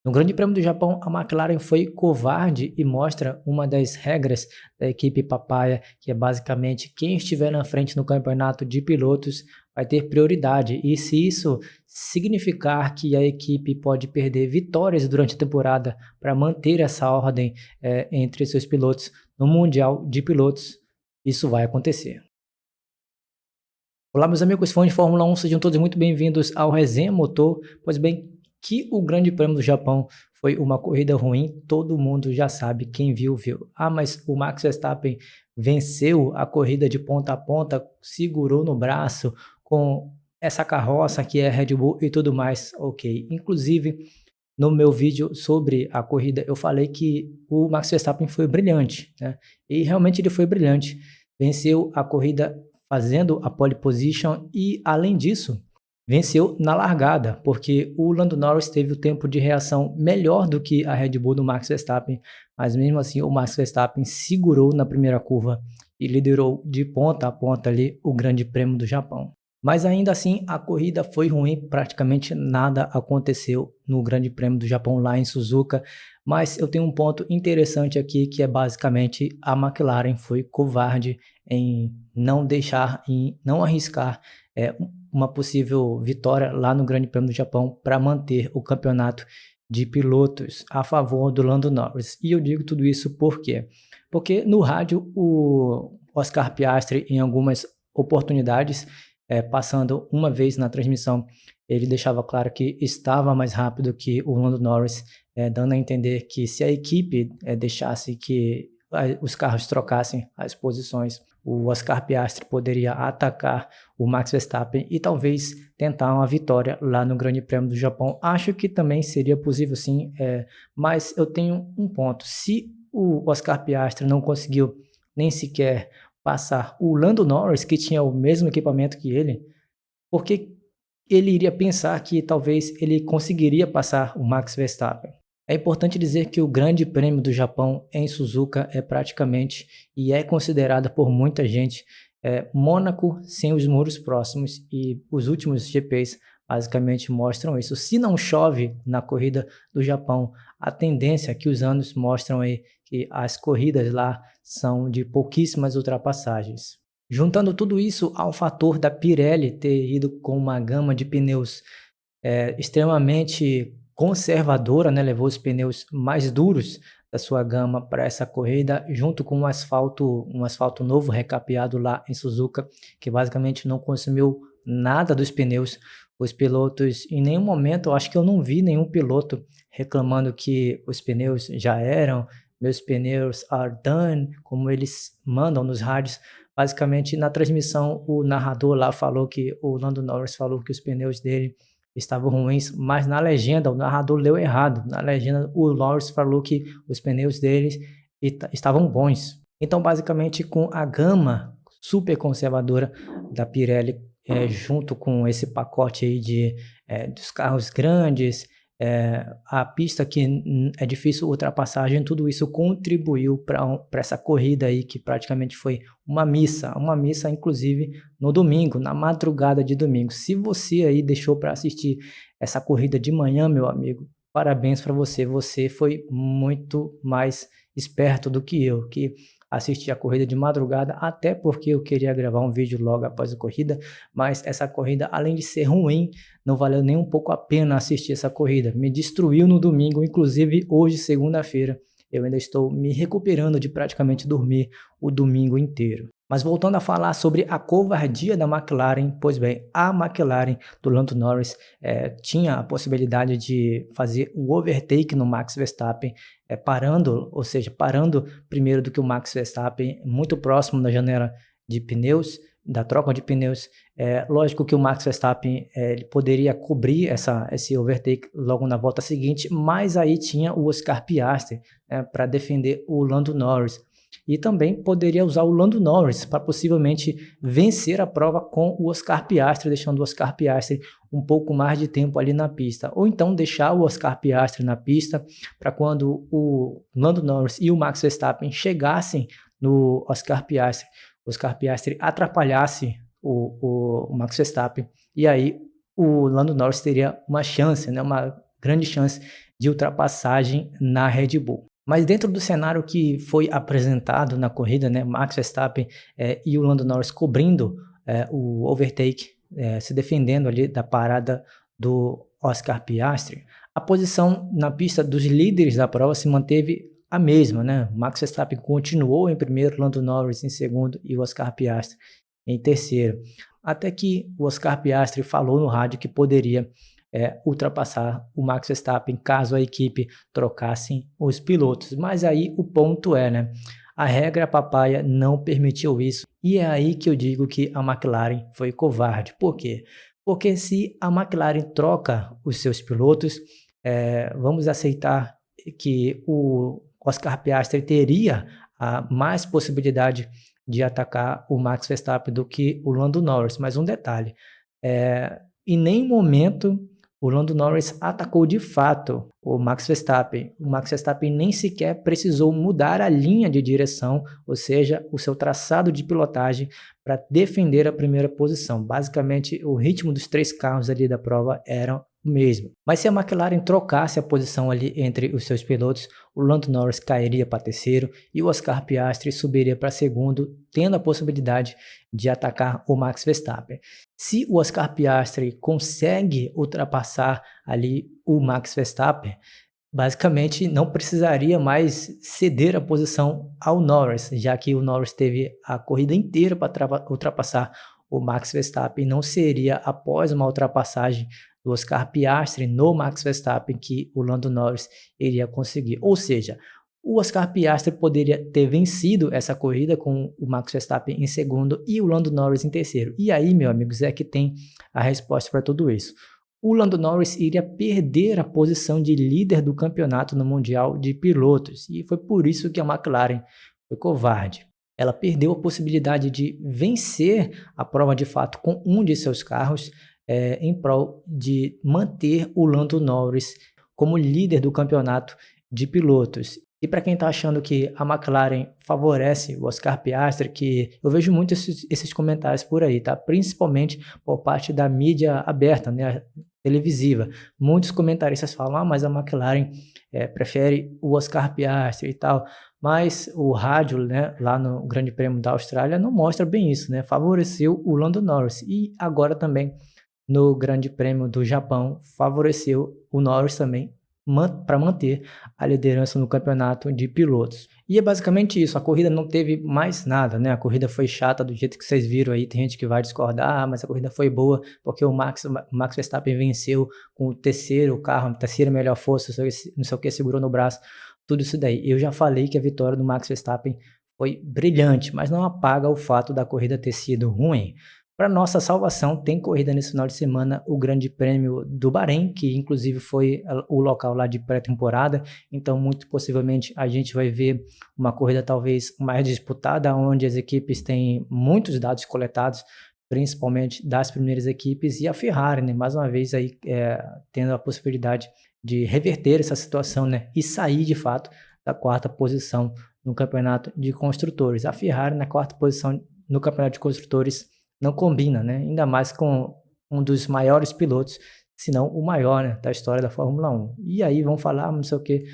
No Grande Prêmio do Japão, a McLaren foi covarde e mostra uma das regras da equipe papaya, que é basicamente quem estiver na frente no campeonato de pilotos vai ter prioridade. E se isso significar que a equipe pode perder vitórias durante a temporada para manter essa ordem entre seus pilotos no Mundial de Pilotos, isso vai acontecer. Olá, meus amigos fãs de Fórmula 1, sejam todos muito bem-vindos ao Resenha Motor. Pois bem, que o Grande Prêmio do Japão foi uma corrida ruim, todo mundo já sabe, quem viu, viu. Ah, mas o Max Verstappen venceu a corrida de ponta a ponta, segurou no braço com essa carroça que é Red Bull e tudo mais, ok. Inclusive, no meu vídeo sobre a corrida, eu falei que o Max Verstappen foi brilhante, né? E realmente ele foi brilhante. Venceu a corrida fazendo a pole position e, além disso, venceu na largada, porque o Lando Norris teve o tempo de reação melhor do que a Red Bull do Max Verstappen, mas mesmo assim o Max Verstappen segurou na primeira curva e liderou de ponta a ponta ali o Grande Prêmio do Japão. Mas ainda assim a corrida foi ruim, praticamente nada aconteceu no Grande Prêmio do Japão lá em Suzuka, mas eu tenho um ponto interessante aqui que é basicamente a McLaren foi covarde em não deixar, em não arriscar uma possível vitória lá no Grande Prêmio do Japão para manter o campeonato de pilotos a favor do Lando Norris. E eu digo tudo isso por quê? Porque no rádio o Oscar Piastri em algumas oportunidades passando uma vez na transmissão, ele deixava claro que estava mais rápido que o Lando Norris, dando a entender que se a equipe deixasse que os carros trocassem as posições, o Oscar Piastri poderia atacar o Max Verstappen e talvez tentar uma vitória lá no Grande Prêmio do Japão. Acho que também seria possível sim, mas eu tenho um ponto. Se o Oscar Piastri não conseguiu nem sequer passar o Lando Norris, que tinha o mesmo equipamento que ele, porque ele iria pensar que talvez ele conseguiria passar o Max Verstappen. É importante dizer que o Grande Prêmio do Japão em Suzuka é praticamente, e é considerada por muita gente, Mônaco sem os muros próximos, e os últimos GPs basicamente mostram isso. Se não chove na corrida do Japão, a tendência que os anos mostram aí que as corridas lá são de pouquíssimas ultrapassagens. Juntando tudo isso ao fator da Pirelli ter ido com uma gama de pneus extremamente conservadora, né? Levou os pneus mais duros da sua gama para essa corrida, junto com um asfalto novo recapeado lá em Suzuka, que basicamente não consumiu nada dos pneus. Os pilotos, em nenhum momento, eu acho que eu não vi nenhum piloto reclamando que os pneus já eram, meus pneus are done, como eles mandam nos rádios. Basicamente, na transmissão, o narrador lá falou que o Lando Norris falou que os pneus dele estavam ruins, mas na legenda o narrador leu errado. Na legenda o Norris falou que os pneus deles estavam bons. Então, basicamente, com a gama super conservadora da Pirelli, junto com esse pacote aí dos carros grandes, a pista que é difícil ultrapassagem, tudo isso contribuiu para essa corrida aí que praticamente foi uma missa inclusive no domingo, na madrugada de domingo. Se você aí deixou para assistir essa corrida de manhã, meu amigo, parabéns para você, você foi muito mais esperto do que eu, que assisti a corrida de madrugada, até porque eu queria gravar um vídeo logo após a corrida, mas essa corrida, além de ser ruim, não valeu nem um pouco a pena assistir essa corrida. Me destruiu no domingo, inclusive hoje, segunda-feira, eu ainda estou me recuperando de praticamente dormir o domingo inteiro. Mas voltando a falar sobre a covardia da McLaren, pois bem, a McLaren do Lando Norris tinha a possibilidade de fazer o overtake no Max Verstappen, parando primeiro do que o Max Verstappen, muito próximo da janela de pneus, da troca de pneus. Lógico que o Max Verstappen ele poderia cobrir esse overtake logo na volta seguinte, mas aí tinha o Oscar Piastri para defender o Lando Norris. E também poderia usar o Lando Norris para possivelmente vencer a prova com o Oscar Piastri, deixando o Oscar Piastri um pouco mais de tempo ali na pista. Ou então deixar o Oscar Piastri na pista para quando o Lando Norris e o Max Verstappen chegassem no Oscar Piastri atrapalhasse o Max Verstappen, e aí o Lando Norris teria uma chance, né, uma grande chance de ultrapassagem na Red Bull. Mas dentro do cenário que foi apresentado na corrida, né, Max Verstappen e o Lando Norris cobrindo o overtake, se defendendo ali da parada do Oscar Piastri, a posição na pista dos líderes da prova se manteve a mesma, né? Max Verstappen continuou em primeiro, Lando Norris em segundo e o Oscar Piastri em terceiro. Até que o Oscar Piastri falou no rádio que poderia ultrapassar o Max Verstappen caso a equipe trocasse os pilotos. Mas aí o ponto é, né? A regra papaya não permitiu isso. E é aí que eu digo que a McLaren foi covarde. Por quê? Porque se a McLaren troca os seus pilotos, vamos aceitar que o Oscar Piastri teria mais possibilidade de atacar o Max Verstappen do que o Lando Norris. Mas um detalhe, em nenhum momento o Lando Norris atacou de fato o Max Verstappen. O Max Verstappen nem sequer precisou mudar a linha de direção, ou seja, o seu traçado de pilotagem para defender a primeira posição. Basicamente, o ritmo dos 3 carros ali da prova era o mesmo. Mas se a McLaren trocasse a posição ali entre os seus pilotos, o Lando Norris cairia para terceiro e o Oscar Piastri subiria para segundo, tendo a possibilidade de atacar o Max Verstappen. Se o Oscar Piastri consegue ultrapassar ali o Max Verstappen, basicamente não precisaria mais ceder a posição ao Norris, já que o Norris teve a corrida inteira para ultrapassar o Max Verstappen. Não seria após uma ultrapassagem do Oscar Piastri no Max Verstappen que o Lando Norris iria conseguir. Ou seja, o Oscar Piastri poderia ter vencido essa corrida com o Max Verstappen em segundo e o Lando Norris em terceiro. E aí, meus amigos, é que tem a resposta para tudo isso. O Lando Norris iria perder a posição de líder do campeonato no Mundial de Pilotos. E foi por isso que a McLaren foi covarde. Ela perdeu a possibilidade de vencer a prova de fato com um de seus carros, em prol de manter o Lando Norris como líder do campeonato de pilotos. E para quem está achando que a McLaren favorece o Oscar Piastri, que eu vejo muito esses comentários por aí, tá? Principalmente por parte da mídia aberta, né? Televisiva. Muitos comentaristas falam, mas a McLaren prefere o Oscar Piastri e tal. Mas o rádio, né, lá no Grande Prêmio da Austrália não mostra bem isso, né? Favoreceu o Lando Norris. E agora também no Grande Prêmio do Japão favoreceu o Norris também para manter a liderança no campeonato de pilotos. E é basicamente isso, a corrida não teve mais nada, né? A corrida foi chata do jeito que vocês viram aí, tem gente que vai discordar, mas a corrida foi boa porque o Max Verstappen venceu com o terceiro carro, a terceira melhor força, não sei o que, segurou no braço, tudo isso daí. Eu já falei que a vitória do Max Verstappen foi brilhante, mas não apaga o fato da corrida ter sido ruim. Para nossa salvação, tem corrida nesse final de semana, o Grande Prêmio do Bahrein, que inclusive foi o local lá de pré-temporada, então muito possivelmente a gente vai ver uma corrida talvez mais disputada, onde as equipes têm muitos dados coletados, principalmente das primeiras equipes, e a Ferrari, né, mais uma vez aí tendo a possibilidade de reverter essa situação, né, e sair de fato da 4ª posição no campeonato de construtores. A Ferrari na 4ª posição no campeonato de construtores não combina, né? Ainda mais com um dos maiores pilotos, se não o maior, né, da história da Fórmula 1. E aí vão falar, não sei o que,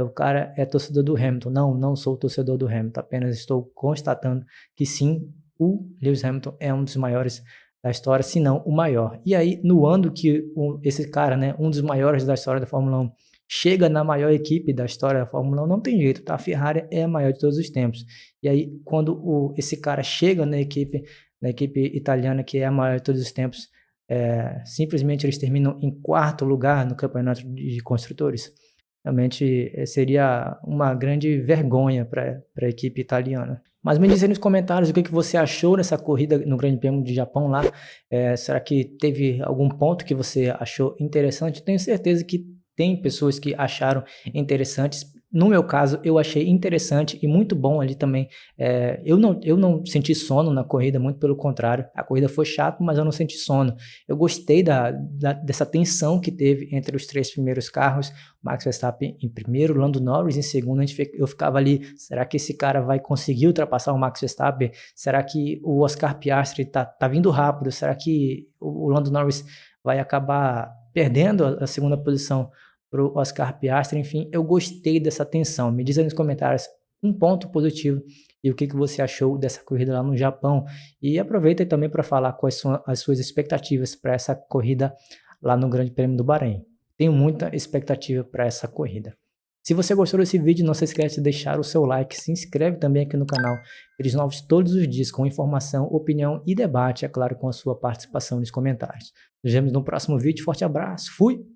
o cara é torcedor do Hamilton. Não sou torcedor do Hamilton, apenas estou constatando que sim, o Lewis Hamilton é um dos maiores da história, se não o maior. E aí, no ano que esse cara, né, um dos maiores da história da Fórmula 1, chega na maior equipe da história da Fórmula 1, não tem jeito, tá? A Ferrari é a maior de todos os tempos. E aí, quando esse cara chega na equipe italiana, que é a maior de todos os tempos, simplesmente eles terminam em 4º lugar no campeonato de construtores. Realmente seria uma grande vergonha para a equipe italiana. Mas me diz aí nos comentários o que você achou dessa corrida no Grande Prêmio de Japão lá. Será que teve algum ponto que você achou interessante? Tenho certeza que tem pessoas que acharam interessantes. No meu caso, eu achei interessante e muito bom ali também. Eu não senti sono na corrida, muito pelo contrário. A corrida foi chata, mas eu não senti sono. Eu gostei dessa tensão que teve entre os 3 primeiros carros. Max Verstappen em primeiro, Lando Norris em segundo. Eu ficava ali, será que esse cara vai conseguir ultrapassar o Max Verstappen? Será que o Oscar Piastri tá vindo rápido? Será que o Lando Norris vai acabar perdendo a segunda posição para o Oscar Piastri. Enfim, eu gostei dessa tensão. Me diz aí nos comentários um ponto positivo e o que você achou dessa corrida lá no Japão. E aproveita também para falar quais são as suas expectativas para essa corrida lá no Grande Prêmio do Bahrein. Tenho muita expectativa para essa corrida. Se você gostou desse vídeo, não se esquece de deixar o seu like, se inscreve também aqui no canal, vídeos novos todos os dias com informação, opinião e debate, é claro, com a sua participação nos comentários. Nos vemos no próximo vídeo, forte abraço, fui!